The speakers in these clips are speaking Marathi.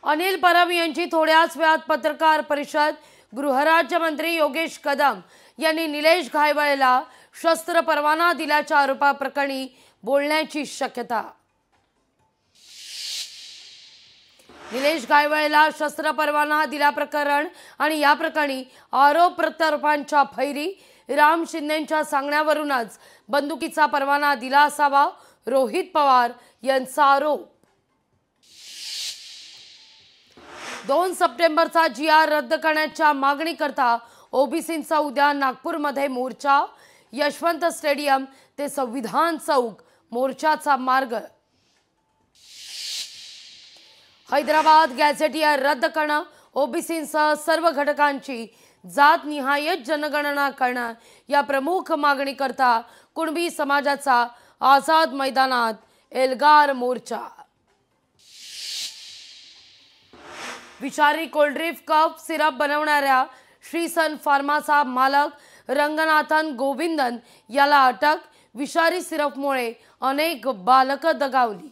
अनिल परब यांची थोड्याच वेळात पत्रकार परिषद। गृहराज्यमंत्री योगेश कदम यांनी निलेश घायवळेला शस्त्र परवाना दिल्याच्या आरोपाप्रकरणी बोलण्याची शक्यता। निलेश घायवळेला शस्त्र परवाना दिल्याप्रकरण आणि या प्रकरणी आरोप प्रत्यारोपांच्या फैरी। राम शिंदेंच्या सांगण्यावरूनच बंदुकीचा परवाना दिला असावा, रोहित पवार यांचा आरोप। 2 सप्टेंबरचा GR रद्द करण्याच्या मागणीकरता ओबीसींचा उद्या नागपूरमध्ये मोर्चा। यशवंत स्टेडियम ते संविधान चौक मोर्चाचा मार्ग। हैदराबाद गॅझेटियर रद्द करणं, ओबीसींसह सर्व घटकांची जातनिहाय जनगणना करणं या प्रमुख मागणीकरता कुणबी समाजाचा आझाद मैदानात एल्गार मोर्चा। विषारी कोल्ड्रिफ्ट कफ सिरप बनवणाऱ्या श्रीसन फार्माचा मालक रंगनाथन गोविंदन याला अटक। विषारी सिरपमुळे अनेक बालकं दगावली।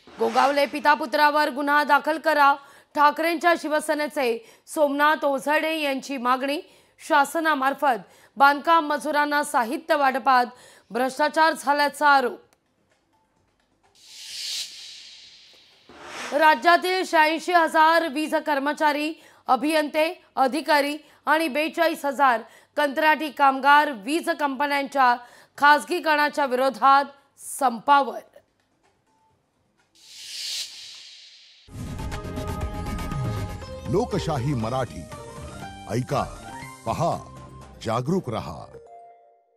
गोगावले पिता पुत्रावर गुन्हा दाखल करा, ठाकरेंच्या शिवसेनेचे सोमनाथ ओझडे यांची मागणी। शासनामार्फत बांधकाम मजुरांना साहित्य वाटपात भ्रष्टाचार झाल्याचा आरोप। राज्यातील 86,000 वीज कर्मचारी, अभियंते, अधिकारी आणि 42,000 कंत्राटी कामगार वीज कंपन्यांच्या खासगीकरणाच्या विरोधात संपावर। लोकशाही मराठी ऐका, पहा, जागरूक रहा।